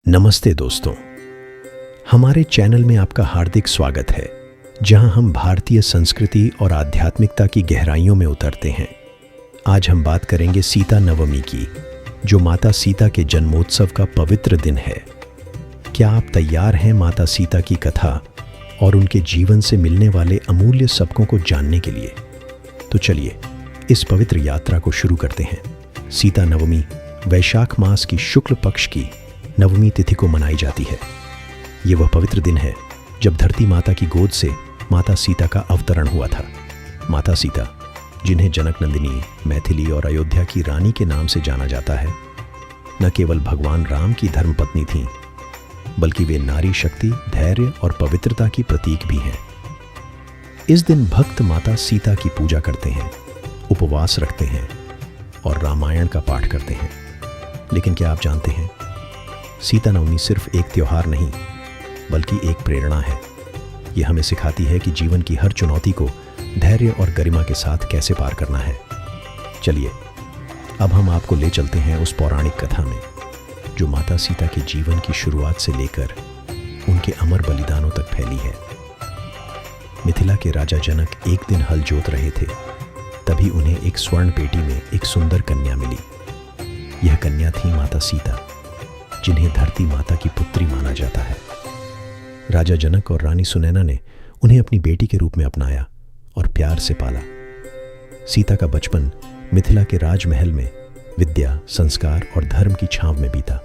नमस्ते दोस्तों, हमारे चैनल में आपका हार्दिक स्वागत है, जहां हम भारतीय संस्कृति और आध्यात्मिकता की गहराइयों में उतरते हैं। आज हम बात करेंगे सीता नवमी की, जो माता सीता के जन्मोत्सव का पवित्र दिन है। क्या आप तैयार हैं माता सीता की कथा और उनके जीवन से मिलने वाले अमूल्य सबकों को जानने के लिए? तो चलिए इस पवित्र यात्रा को शुरू करते हैं। सीता नवमी वैशाख मास की शुक्ल पक्ष की नवमी तिथि को मनाई जाती है। ये वह पवित्र दिन है जब धरती माता की गोद से माता सीता का अवतरण हुआ था। माता सीता, जिन्हें जनक नंदिनी, मैथिली और अयोध्या की रानी के नाम से जाना जाता है, न केवल भगवान राम की धर्मपत्नी थीं, बल्कि वे नारी शक्ति, धैर्य और पवित्रता की प्रतीक भी हैं। इस दिन भक्त माता सीता की पूजा करते हैं, उपवास रखते हैं और रामायण का पाठ करते हैं। लेकिन क्या आप जानते हैं, सीता नवमी सिर्फ एक त्योहार नहीं, बल्कि एक प्रेरणा है। यह हमें सिखाती है कि जीवन की हर चुनौती को धैर्य और गरिमा के साथ कैसे पार करना है। चलिए अब हम आपको ले चलते हैं उस पौराणिक कथा में, जो माता सीता के जीवन की शुरुआत से लेकर उनके अमर बलिदानों तक फैली है। मिथिला के राजा जनक एक दिन हल जोत रहे थे, तभी उन्हें एक स्वर्ण पेटी में एक सुंदर कन्या मिली। यह कन्या थी माता सीता, जिन्हें धरती माता की पुत्री माना जाता है। राजा जनक और रानी सुनैना ने उन्हें अपनी बेटी के रूप में अपनाया और प्यार से पाला। सीता का बचपन मिथिला के राजमहल में विद्या, संस्कार और धर्म की छांव में बीता।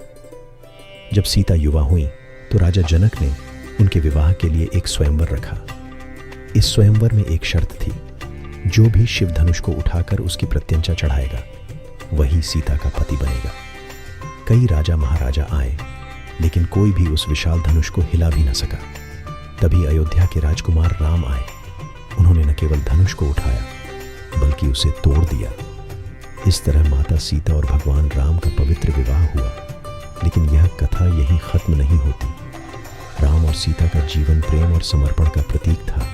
जब सीता युवा हुई तो राजा जनक ने उनके विवाह के लिए एक स्वयंवर रखा। इस स्वयंवर में एक शर्त थी, जो भी शिव धनुष को उठाकर उसकी प्रत्यंचा चढ़ाएगा, वही सीता का पति बनेगा। कई राजा महाराजा आए, लेकिन कोई भी उस विशाल धनुष को हिला भी न सका। तभी अयोध्या के राजकुमार राम आए। उन्होंने न केवल धनुष को उठाया, बल्कि उसे तोड़ दिया। इस तरह माता सीता और भगवान राम का पवित्र विवाह हुआ। लेकिन यह कथा यहीं खत्म नहीं होती। राम और सीता का जीवन प्रेम और समर्पण का प्रतीक था,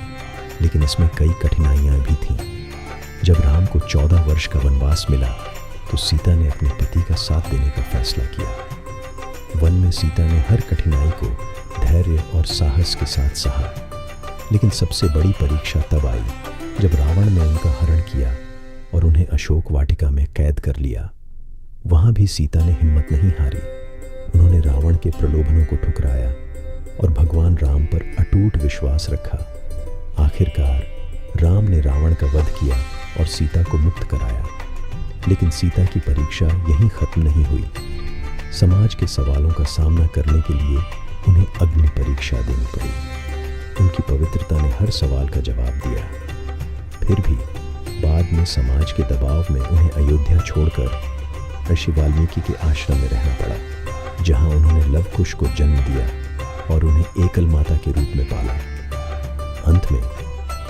लेकिन इसमें कई कठिनाइयां भी थीं। जब राम को 14 वर्ष का वनवास मिला, तो सीता ने अपने पति का साथ देने का फैसला किया। वन में सीता ने हर कठिनाई को धैर्य और साहस के साथ सहा। लेकिन सबसे बड़ी परीक्षा तब आई जब रावण ने उनका हरण किया और उन्हें अशोक वाटिका में कैद कर लिया। वहां भी सीता ने हिम्मत नहीं हारी। उन्होंने रावण के प्रलोभनों को ठुकराया और भगवान राम पर अटूट विश्वास रखा। आखिरकार राम ने रावण का वध किया और सीता को मुक्त कराया। लेकिन सीता की परीक्षा यहीं खत्म नहीं हुई। समाज के सवालों का सामना करने के लिए उन्हें अग्नि परीक्षा देनी पड़ी। उनकी पवित्रता ने हर सवाल का जवाब दिया। फिर भी बाद में समाज के दबाव में उन्हें अयोध्या छोड़कर ऋषि वाल्मीकि के आश्रम में रहना पड़ा, जहां उन्होंने लव कुश को जन्म दिया और उन्हें एकल माता के रूप में पाला। अंत में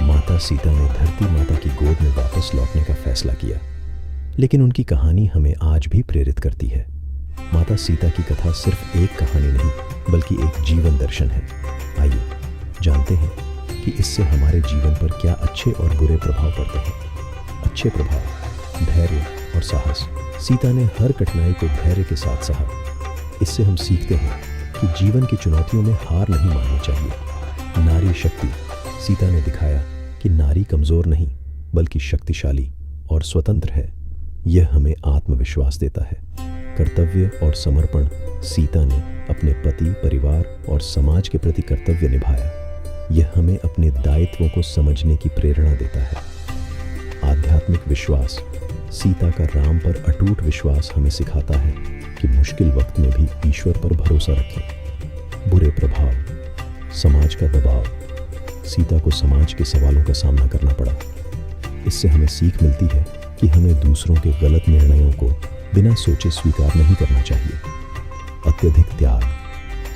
माता सीता ने धरती माता की गोद में वापस लौटने का फैसला किया। लेकिन उनकी कहानी हमें आज भी प्रेरित करती है। माता सीता की कथा सिर्फ एक कहानी नहीं, बल्कि एक जीवन दर्शन है। आइए जानते हैं कि इससे हमारे जीवन पर क्या अच्छे और बुरे प्रभाव पड़ते हैं। अच्छे प्रभाव: धैर्य और साहस। सीता ने हर कठिनाई को धैर्य के साथ सहा। इससे हम सीखते हैं कि जीवन की चुनौतियों में हार नहीं माननी चाहिए। नारी शक्ति: सीता ने दिखाया कि नारी कमजोर नहीं, बल्कि शक्तिशाली और स्वतंत्र है। यह हमें आत्मविश्वास देता है। कर्तव्य और समर्पण: सीता ने अपने पति, परिवार और समाज के प्रति कर्तव्य निभाया। यह हमें अपने दायित्वों को समझने की प्रेरणा देता है। आध्यात्मिक विश्वास: सीता का राम पर अटूट विश्वास हमें सिखाता है कि मुश्किल वक्त में भी ईश्वर पर भरोसा रखें। बुरे प्रभाव: समाज का दबाव। सीता को समाज के सवालों का सामना करना पड़ा। इससे हमें सीख मिलती है कि हमें दूसरों के गलत निर्णयों को बिना सोचे स्वीकार नहीं करना चाहिए। अत्यधिक त्याग: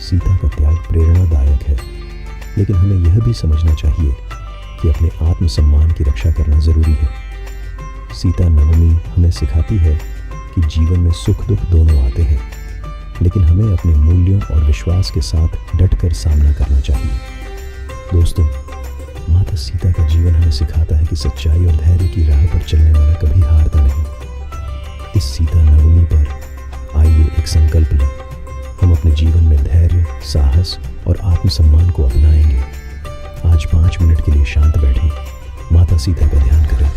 सीता का त्याग प्रेरणादायक है, लेकिन हमें यह भी समझना चाहिए कि अपने आत्मसम्मान की रक्षा करना जरूरी है। सीता नवमी हमें सिखाती है कि जीवन में सुख दुख दोनों आते हैं, लेकिन हमें अपने मूल्यों और विश्वास के साथ डटकर सामना करना चाहिए। दोस्तों, माता सीता का जीवन हमें सिखाता है कि सच्चाई और धैर्य की राह पर चलने वाला कभी हारता नहीं। इस सीता नवमी पर आइए एक संकल्प लें हम अपने जीवन में धैर्य, साहस और आत्मसम्मान को अपनाएंगे। आज 5 मिनट के लिए शांत बैठें, माता सीता का ध्यान करें